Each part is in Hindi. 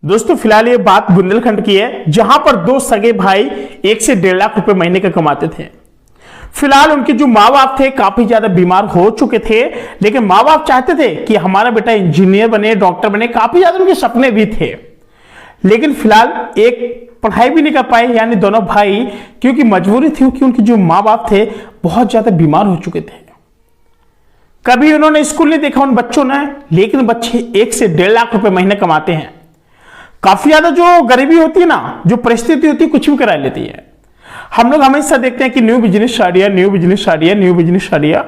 दोस्तों फिलहाल ये बात बुंदेलखंड की है, जहां पर दो सगे भाई 1 से 1.5 लाख रुपए महीने का कमाते थे। फिलहाल उनके जो माँ बाप थे काफी ज्यादा बीमार हो चुके थे, लेकिन माँ बाप चाहते थे कि हमारा बेटा इंजीनियर बने, डॉक्टर बने, काफी ज्यादा उनके सपने भी थे। लेकिन फिलहाल एक पढ़ाई भी नहीं कर पाए, यानी दोनों भाई, क्योंकि मजबूरी थी कि उनके जो माँ बाप थे बहुत ज्यादा बीमार हो चुके थे। कभी उन्होंने स्कूल नहीं देखा उन बच्चों ने, लेकिन बच्चे 1 से 1.5 लाख रुपए महीने कमाते हैं। काफी ज्यादा जो गरीबी होती है ना, जो परिस्थिति होती है, कुछ भी करा लेती है। हम लोग हमेशा देखते हैं कि new business idea, new business idea, new business idea.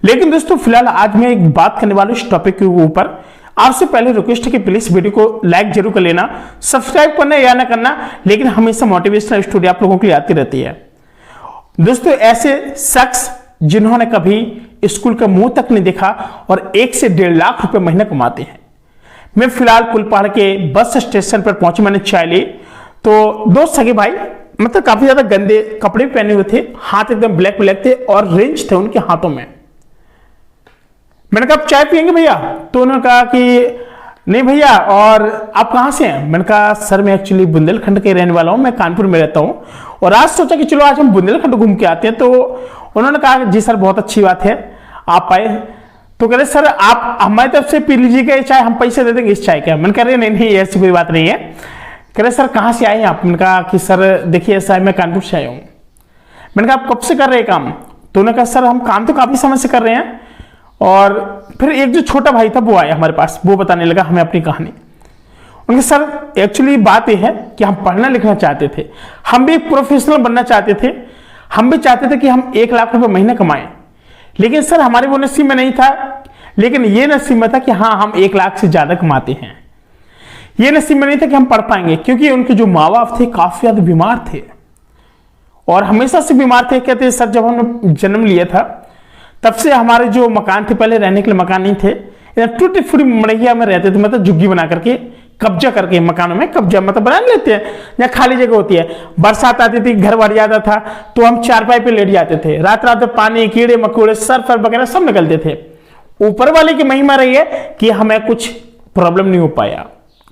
लेकिन दोस्तों फिलहाल आज मैं एक बात करने वाला हूं इस टॉपिक के ऊपर। आपसे पहले रिक्वेस्ट है कि प्लीज वीडियो को लाइक जरूर कर लेना, सब्सक्राइब करना या ना करना, लेकिन हमेशा मोटिवेशनल स्टोरी आप लोगों के लिए आती रहती है। दोस्तों ऐसे शख्स जिन्होंने कभी स्कूल का मुंह तक नहीं देखा और 1 से 1.5 लाख रुपए महीना कमाते हैं। मैं फिलहाल कुलपहाड़ के बस स्टेशन पर पहुंची, मैंने चाय ली तो दो सगे भाई, मतलब काफी ज्यादा गंदे कपड़े पहने हुए थे, हाथ एकदम ब्लैक ब्लैक थे और रेंज थे उनके हाथों में। मैंने कहा आप चाय पियेंगे भैया? तो उन्होंने कहा कि नहीं भैया, और आप कहां से हैं? मैंने कहा सर मैं एक्चुअली बुंदेलखंड के रहने वाला हूं, मैं कानपुर में रहता हूं और आज सोचा कि चलो आज हम बुंदेलखंड घूम के आते हैं। तो उन्होंने कहा जी सर बहुत अच्छी बात है आप आए। तो कह रहे सर आप हमारी तरफ से पी लीजिएगा चाय, हम पैसे दे देंगे इस चाय का। मैंने कह रहे नहीं नहीं ऐसी कोई बात नहीं है। कह रहे सर कहाँ से आए हैं आप? मैंने कहा कि सर देखिए ऐसा है मैं कानपुर से आया हूँ। मैंने कहा आप कब से कर रहे हैं काम? तो उन्होंने कहा सर हम काम तो काफी समय से कर रहे हैं। और फिर एक जो छोटा भाई था वो आया हमारे पास, वो बताने लगा हमें अपनी कहानी। उनके सर एक्चुअली बात यह है कि हम पढ़ना लिखना चाहते थे, हम भी एक प्रोफेशनल बनना चाहते थे, हम भी चाहते थे कि हम 1 लाख रुपए महीने कमाएं। लेकिन सर हमारे वो नसीब में नहीं था, लेकिन ये नसीब में था कि हाँ हम 1 लाख से ज्यादा कमाते हैं। ये नसीब में नहीं था कि हम पढ़ पाएंगे, क्योंकि उनके जो माँ बाप थे काफी ज्यादा बीमार थे और हमेशा से बीमार थे। कहते सर जब हमने जन्म लिया था तब से हमारे जो मकान थे, पहले रहने के लिए मकान नहीं थे, टूटी फूटी मड़ैया में रहते थे, मतलब झुग्गी बना करके, कब्जा करके मकानों में कब्जा मतलब बना लेते हैं जहाँ खाली जगह होती है। बरसात आती थी, घर भर जाता था तो हम चारपाई पे लेट जाते थे, रात रात में पानी, कीड़े मकोड़े, सर्फ वगैरह सब निकलते थे। ऊपर वाले की महिमा रही है कि हमें कुछ प्रॉब्लम नहीं हो पाया।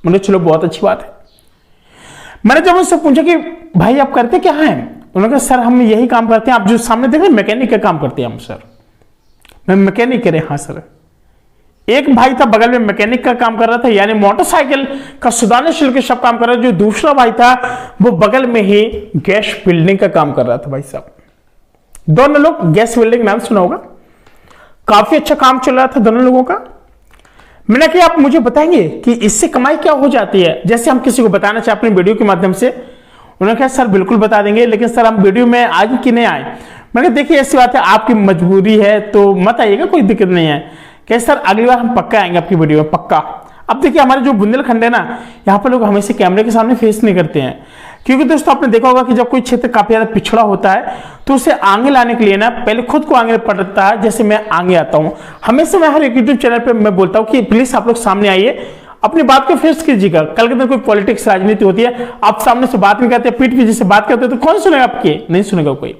मैंने चलो बहुत अच्छी बात है। मैंने जब उनसे पूछा कि भाई आप करते क्या हैं? उन्होंने कहा सर हम यही काम करते हैं, आप जो सामने देख रहे हैं मैकेनिक का काम करते हैं हम। सर मैं मैकेनिक कह रहे? हाँ सर। एक भाई था बगल में मैकेनिक का काम कर रहा था, यानी मोटरसाइकिल का सुधारने के सब काम कर रहा था। जो दूसरा भाई था वो बगल में ही गैस बिल्डिंग का काम कर रहा था। भाई साहब दोनों लोग, गैस बिल्डिंग नाम सुना होगा, काफी अच्छा काम चल रहा था दोनों लोगों का। मैंने कहा आप मुझे बताएंगे कि इससे कमाई क्या हो जाती है, जैसे हम किसी को बताना चाहे अपने वीडियो के माध्यम से। उन्होंने कहा सर बिल्कुल बता देंगे, लेकिन सर हम वीडियो में आज कि नहीं आए। मैंने कहा देखिए ऐसी बात है, आपकी मजबूरी है तो मत आइएगा, कोई दिक्कत नहीं है। कहे सर अगली बार हम पक्का आएंगे आपकी वीडियो में, पक्का। अब देखिए हमारे जो बुंदेलखंड है ना, यहाँ पर लोग हमेशा कैमरे के सामने फेस नहीं करते हैं, क्योंकि दोस्तों आपने देखा होगा कि जब कोई क्षेत्र काफी ज्यादा पिछड़ा होता है तो उसे आगे लाने के लिए ना पहले खुद को आगे पड़ता है। जैसे मैं आगे आता हूँ, हमेशा मैं हर एक यूट्यूब चैनल पे मैं बोलता हूँ कि प्लीज आप लोग सामने आइए, अपनी बात को फेस कीजिएगा। कल के दिन कोई पॉलिटिक्स राजनीति होती है, आप सामने से बात नहीं करते, पीठ पीछे से बात करते तो कौन सुनेगा आपकी? नहीं सुनेगा कोई।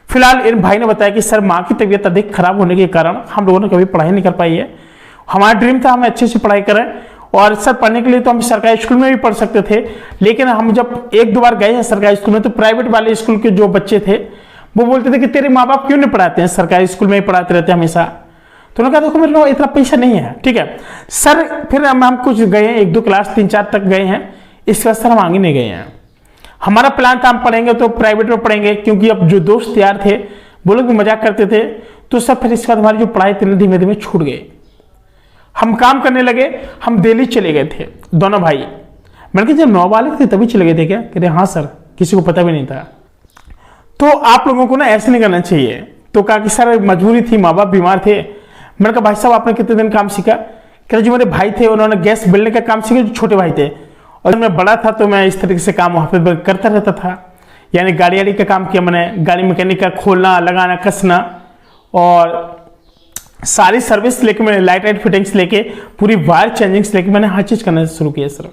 फिलहाल इन भाई ने बताया कि सर माँ की तबीयत अधिक खराब होने के कारण हम लोगों ने कभी पढ़ाई नहीं कर पाई है। हमारा ड्रीम था हम अच्छे से पढ़ाई करें, और सर पढ़ने के लिए तो हम सरकारी स्कूल में भी पढ़ सकते थे, लेकिन हम जब 1-2 बार गए हैं सरकारी स्कूल में तो प्राइवेट वाले स्कूल के जो बच्चे थे वो बोलते थे कि तेरे माँ बाप क्यों नहीं पढ़ाते हैं, सरकारी स्कूल में ही पढ़ाते रहते हमेशा। तो उन्होंने कहा देखो मेरे पास इतना पैसा नहीं है, ठीक है सर। फिर हम कुछ गए हैं, 1-2 क्लास 3-4 तक गए हैं, इसके बाद सर हम आगे नहीं गए हैं। हमारा प्लान था हम पढ़ेंगे तो प्राइवेट में पढ़ेंगे, क्योंकि अब जो दोस्त यार थे वो लोग भी मजाक करते थे। तो सब फिर इसके बाद हमारी जो पढ़ाई थी धीमे धीमे छूट गई, हम काम करने लगे। हम दिल्ली चले गए थे दोनों भाई। मैंने कहा जब 9 बालक थे तभी चले गए थे क्या? कह रहे हाँ सर, किसी को पता भी नहीं था। तो आप लोगों को ना ऐसे नहीं करना चाहिए। तो कहा कि सर मजबूरी थी, माँ बाप बीमार थे। मैंने कहा भाई साहब आपने कितने दिन काम सीखा? कह रहे जो मेरे भाई थे उन्होंने गैस बिल्डिंग का काम सीखा, जो छोटे भाई थे, और मैं बड़ा था तो मैं इस तरीके से काम वहां पर करता रहता था, यानी गाड़ी का काम किया मैंने, गाड़ी मैकेनिक का खोलना, लगाना, कसना और सारी सर्विस लेके, मैंने लाइट फिटिंग्स लेके, पूरी वायर चेंजिंग्स लेके मैंने हर चीज करना शुरू किया सर।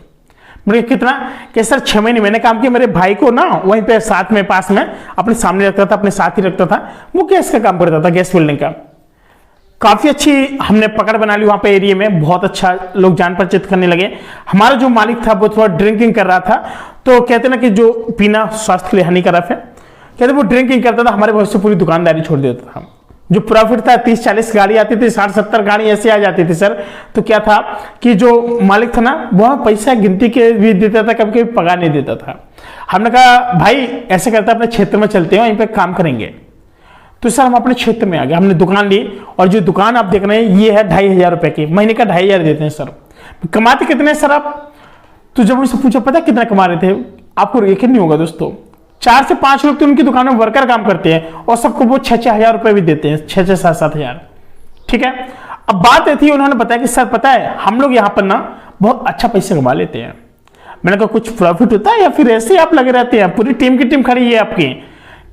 मैंने कितना कि सर 6 महीने मैंने काम किया। मेरे भाई को ना वहीं पे साथ में पास में अपने सामने रखता था, अपने साथ ही रखता था, वो गैस का काम करता था, गैस बिल्डिंग का। काफी अच्छी हमने पकड़ बना ली वहां पे एरिया में, बहुत अच्छा लोग जान परिचित करने लगे। हमारा जो मालिक था वो थोड़ा ड्रिंकिंग कर रहा था, तो कहते ना कि जो पीना स्वास्थ्य के लिए हानिकारक है, कहते वो ड्रिंकिंग करता था, हमारे भविष्य पूरी दुकानदारी छोड़ देता था। जो प्रॉफिट था 30-40 गाड़ी आती थी, 60-70 गाड़ी ऐसे आ जाती थी सर, तो क्या था कि जो मालिक था ना वो पैसा गिनती के भी देता था, कभी कभी पगार नहीं देता था। हमने कहा भाई ऐसे करता अपने क्षेत्र में चलते हैं, वहीं पे काम करेंगे। तो सर हम अपने क्षेत्र में आ गए, हमने दुकान ली, और जो दुकान आप देख रहे हैं ये है 2500 रुपए की, महीने का 2500 देते हैं सर। कमाते कितने सर आप? तो जब उनसे पूछा पता कितना कमा रहे थे, आपको यकीन नहीं होगा दोस्तों, 4 से 5 लोग तो उनकी दुकान में वर्कर काम करते हैं और सबको वो 6-6 हजार रुपए भी देते हैं, 6-7 हजार। ठीक है, अब बात ये थी, उन्होंने बताया कि सर पता है हम लोग यहाँ पर ना बहुत अच्छा पैसा कमा लेते हैं। मैंने कहा कुछ प्रॉफिट होता है या फिर ऐसे ही आप लगे रहते हैं, पूरी टीम की टीम खड़ी है आपकी?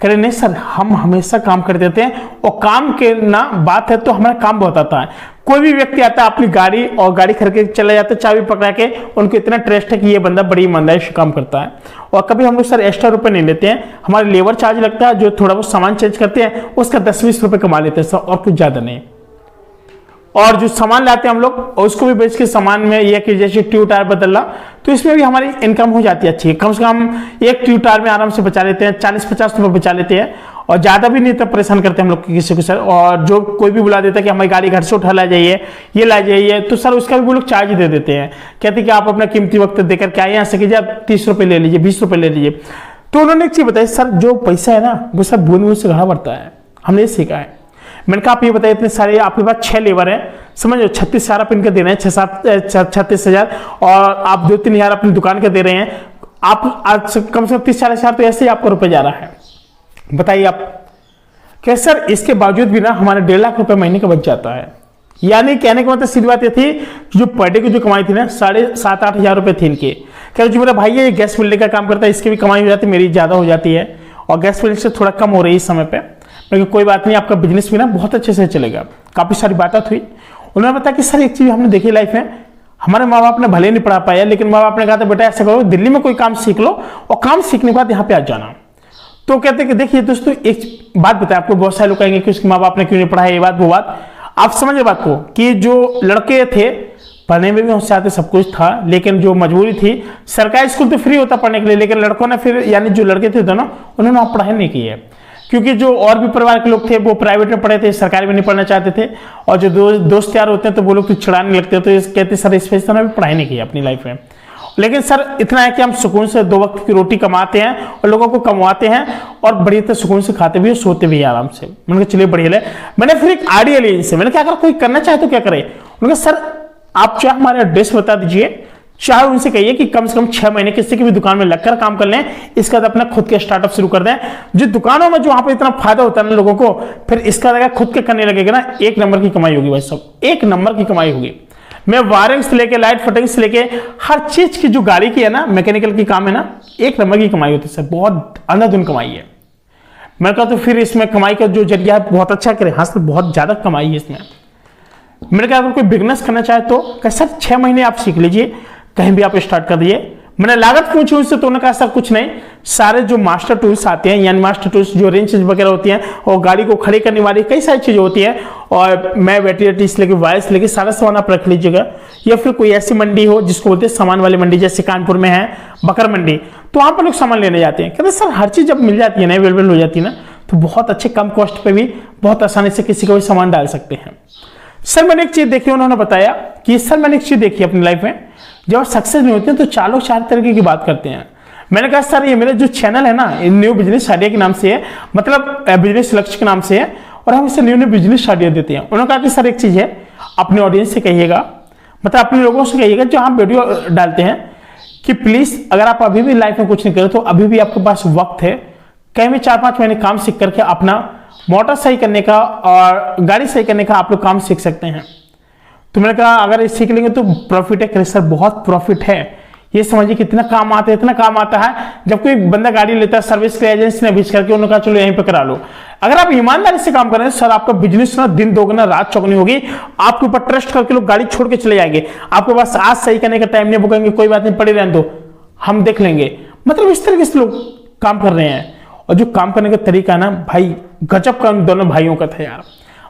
कह रहे नहीं सर हम हमेशा काम करते रहते हैं, और काम के ना बात है तो हमारा काम बहुत आता है। कोई भी व्यक्ति आता है अपनी गाड़ी और गाड़ी खरीद के चले जाते हैं, चाबी पकड़ा के, उनको इतना ट्रस्ट है कि ये बंदा बड़ी ईमानदारी से काम करता है। और कभी हम लोग सर एक्स्ट्रा रुपए नहीं लेते हैं, हमारे लेबर चार्ज लगता है, जो थोड़ा बहुत सामान चेंज करते हैं उसका 10-20 रुपए कमा लेते हैं सर, और कुछ ज्यादा नहीं। और जो सामान लाते हैं हम लोग उसको भी बेच के सामान में यह कि जैसे ट्यूब टायर बदलना, तो इसमें भी हमारी इनकम हो जाती है अच्छी। कम से कम एक ट्यूब टायर में आराम से बचा लेते हैं, 40-50 रुपए बचा लेते हैं, और ज्यादा भी नहीं तब परेशान करते हम लोग किसी को सर। और जो कोई भी बुला देता है कि हमारी गाड़ी घर से उठा ला जाइए, ये ला जाइए, तो सर उसका भी वो लोग चार्ज दे देते हैं, कहते कि आप अपना कीमती वक्त देकर के आए, यहाँ से कीजिए, आप 30 रुपए ले लीजिए, 20 रुपए ले लीजिए। तो उन्होंने एक चीज बताई सर, जो पैसा है ना वो सब बूंद बूंद से घड़ा बढ़ता है, हमने ये सीखा है। मैंने कहा आप ये बताइए इतने सारे आपके पास 6 लेबर हैं, समझो 36,000 आप इनके दे रहे हैं, 36,000, और आप 2-3 हजार अपनी दुकान के दे रहे हैं, आप आज कम से कम 30-40 हजार तो ऐसे ही आपका रुपए जा रहा है, बताइए आप। क्या सर इसके बावजूद भी ना हमारे 1.5 लाख रुपए महीने का बच जाता है। यानी कहने का मतलब सीधी बात ये थी कि जो पर डे की जो कमाई थी ना 7-8 हजार रुपए थी इनके। क्या जो मेरा भाई है ये गैस बिल्डिंग का काम करता है, इसकी भी कमाई हो जाती है, मेरी ज्यादा हो जाती है, और गैस बिल्डिंग से थोड़ा कम हो रही है इस समय पे, लेकिन कोई बात नहीं, आपका बिजनेस भी ना बहुत अच्छे से चलेगा। काफी सारी बातें हुई। उन्होंने बताया कि सर एक चीज हमने देखी लाइफ में, हमारे माँ बाप ने भले नहीं पढ़ा पाया, लेकिन माँ बाप ने कहा था बेटा ऐसा करो दिल्ली में कोई काम सीख लो, और काम सीखने के बाद यहाँ पे आ जाना। तो कहते कि देखिए दोस्तों एक बात बताए आपको, बहुत सारे लोग कहेंगे कि उसके माँ बाप ने क्यों नहीं पढ़ाया, ये बात वो बात, आप समझ बात को कि जो लड़के थे पढ़ने में भी होशियार थे, सब कुछ था, लेकिन जो मजबूरी थी, सरकारी स्कूल तो फ्री होता पढ़ने के लिए, लेकिन लड़कों ने फिर यानी जो लड़के थे दोनों उन्होंने वहां पढ़ाई नहीं की है, क्योंकि जो और भी परिवार के लोग थे वो प्राइवेट में पढ़े थे, सरकारी में नहीं पढ़ना चाहते थे, और जो दोस्त यार होते हैं तो वो लोग चिढ़ाने लगते, तो कहते सर इस वजह से भी पढ़ाई नहीं की अपनी लाइफ में। लेकिन सर इतना है कि हम सुकून से 2 वक्त की रोटी कमाते हैं और लोगों को कमवाते हैं, और बड़ी तरह सुकून से खाते भी, सोते भी आराम से। मैंने कहा चलिए बढ़िया है। मैंने फिर एक आइडिया ली इनसे, मैंने कहा अगर कोई करना चाहे तो क्या करे। उन्होंने कहा सर आप चाहे हमारा एड्रेस बता दीजिए, चाहे उनसे कहिए कि कम से कम 6 महीने किसी की भी दुकान में लगकर काम कर लें, इसका अपना खुद के स्टार्टअप शुरू कर दें। जो दुकानों में जो वहां पे इतना फायदा होता है ना लोगों को, फिर इसका अगर खुद के करने लगेगा ना, 1 नंबर की कमाई होगी भाई साहब, 1 नंबर की कमाई होगी। मैं वायरिंग से लेके लाइट फिटिंग से लेके हर चीज की जो गाड़ी की है ना, मैकेनिकल की काम है ना, 1 नंबर की कमाई होती है सर, बहुत अंधाधुन कमाई है। मैं कहा तो फिर इसमें कमाई का जो जरिया है बहुत अच्छा करे, हाँ सर बहुत ज्यादा कमाई है इसमें। मैंने कहा अगर कोई बिजनेस करना चाहे तो सर 6 महीने आप सीख लीजिए, कहीं भी आप स्टार्ट कर दीजिए। मैंने लागत पूछी उनसे, तो उन्होंने कहा सर कुछ नहीं, सारे जो मास्टर टूल्स आते हैं, यानी मास्टर टूल्स जो रेंज वगैरह होती हैं, और गाड़ी को खड़ी करने वाली कई सारी चीजें होती हैं, और मैं बैटरी से लेकर वायर से लेकर सारा सामान आप रख लीजिएगा। या फिर कोई ऐसी मंडी हो जिसको बोलते हैं सामान वाली मंडी, जैसे कानपुर में है बकर मंडी, तो वहां पर लोग सामान लेने जाते हैं। कहते सर हर चीज जब मिल जाती है ना, अवेलेबल हो जाती है ना, तो बहुत अच्छे कम कॉस्ट पे भी बहुत आसानी से किसी को भी सामान डाल सकते हैं। सर मैंने एक चीज देखी, उन्होंने बताया कि सर मैंने एक चीज देखी अपनी लाइफ में, जब सक्सेस नहीं होते हैं तो 4 लोग 4 तरीके की बात करते हैं। मैंने कहा सर ये मेरा जो चैनल है ना, न्यू बिजनेस आइडिया के नाम से है, मतलब बिजनेस लक्ष्य के नाम से है, और हम इसे न्यू बिजनेस आइडिया देते हैं। उन्होंने कहा कि सर एक चीज है, अपने ऑडियंस से कहिएगा, मतलब अपने लोगों से कहिएगा जो आप वीडियो डालते हैं, कि प्लीज अगर आप अभी भी लाइफ में कुछ नहीं करें तो अभी भी आपके पास वक्त है, कहीं भी 4-5 महीने काम सीख करके अपना मोटर सही करने का और गाड़ी सही करने का आप लोग काम सीख सकते हैं। तो मैंने कहा अगर ये सीख लेंगे तो प्रॉफिट है। सर बहुत प्रॉफिट है, ये समझिए कितना काम आता है, इतना काम आता है। जब कोई बंदा गाड़ी लेता है सर्विस के एजेंसी ने भेज करके, उन्होंने कहा चलो यहीं पे करा लो। अगर आप ईमानदारी से काम करें सर, आपका बिजनेस ना दिन दोगुना रात चौगुनी होगी। आपके ऊपर ट्रस्ट करके लोग गाड़ी छोड़ के चले जाएंगे, आपके पास आज सही करने का टाइम नहीं, वो कहेंगे कोई बात नहीं पड़े रहने दो हम देख लेंगे। मतलब इस तरीके से लोग काम कर रहे हैं। और जो काम करने का तरीका ना भाई गजब का दोनों भाइयों का था यार।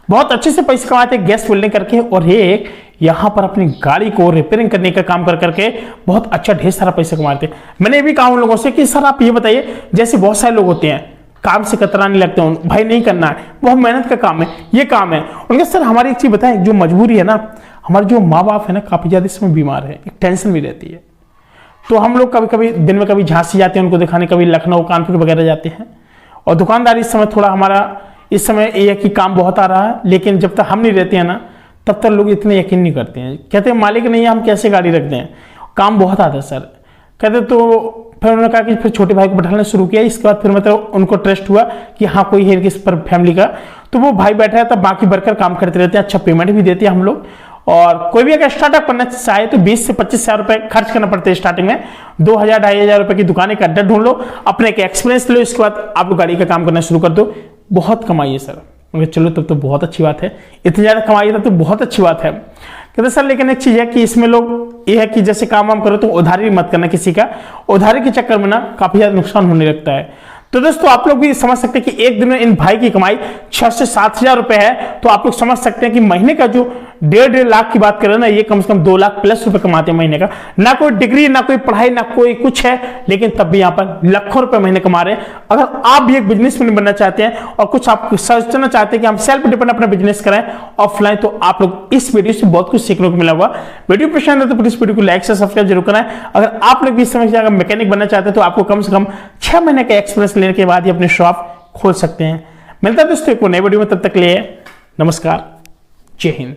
बहुत अच्छे से पैसे कमाते हैं गैस वेल्डिंग करके, और एक यहाँ पर अपनी गाड़ी को रिपेयरिंग करने का काम कर करके बहुत अच्छा ढेर सारा पैसा कमाते हैं। मैंने ये भी कहा उन लोगों से कि सर आप ये बताइए, जैसे बहुत सारे लोग होते हैं काम से कतराने लगते हैं, भाई नहीं करना है, बहुत मेहनत का काम है, ये काम है। उनके सर हमारी एक चीज बताएं, जो मजबूरी है ना, हमारे जो माँ बाप है ना काफी ज्यादा इसमें बीमार है, एक टेंशन भी रहती है, तो हम लोग कभी कभी दिन में कभी झांसी जाते हैं उनको दिखाने, कभी लखनऊ कानपुर वगैरह जाते हैं। और दुकानदारी इस समय थोड़ा हमारा इस समय ये है कि काम बहुत आ रहा है, लेकिन जब तक हम नहीं रहते हैं ना तब तक लोग इतने यकीन नहीं करते हैं, कहते हैं मालिक नहीं है हम कैसे गाड़ी रख दें, काम बहुत आता है सर। कहते तो फिर उन्होंने कहा कि फिर छोटे भाई को बैठाना शुरू किया। इसके बाद फिर मतलब उनको ट्रस्ट हुआ कि हाँ कोई है इस पर फैमिली का, तो वो भाई बैठा है तब बाकी वर्कर काम करते रहते हैं, अच्छा पेमेंट भी देते हैं हम लोग। और कोई भी अगर स्टार्टअप करना चाहे तो 20 से 25 हजार रुपए खर्च करना पड़ते हैं स्टार्टिंग में। 2,000-2,500 रुपए की दुकान का अड्डा ढूंढ लो, अपने एक एक्सपीरियंस लो, इसके बाद आप लोग गाड़ी का काम करना शुरू कर दो, बहुत कमाइए सर। चलो तब तो बहुत अच्छी बात है, इतनी ज्यादा कमाइए तब तो बहुत अच्छी बात है। कहते सर लेकिन एक चीज है कि इसमें लोग ये है कि जैसे काम वाम करो तो उधारी मत करना किसी का, उधारी के चक्कर में ना काफी ज्यादा नुकसान होने लगता है। तो दोस्तों आप लोग भी समझ सकते हैं कि एक दिन में इन भाई की कमाई 6 से 7 हजार रुपए है, तो आप लोग समझ सकते हैं कि महीने का जो 1.5 लाख की बात करें ना, ये कम से कम 2 लाख प्लस रुपए कमाते हैं महीने का। ना कोई डिग्री, ना कोई पढ़ाई, ना कोई कुछ है, लेकिन तब भी यहाँ पर लाखों रुपए महीने कमा रहे हैं। अगर आप भी एक बिजनेसमैन बनना चाहते हैं और कुछ आप सोचना चाहते हैं कि हम सेल्फ डिपेंड अपना बिजनेस करें ऑफलाइन, तो आप लोग इस वीडियो से बहुत कुछ सीखने को मिला होगा। वीडियो पसंद है तो प्लीज वीडियो को लाइक से सब्सक्राइब जरूर करें। अगर आप लोग भी इस समय अगर मैकेनिक बनना चाहते हैं तो आपको कम से कम 6 महीने का एक्सपीरियंस लेने के बाद ही अपनी शॉप खोल सकते हैं। मिलता है दोस्तों एक नए वीडियो में, तब तक के लिए नमस्कार, जय हिंद।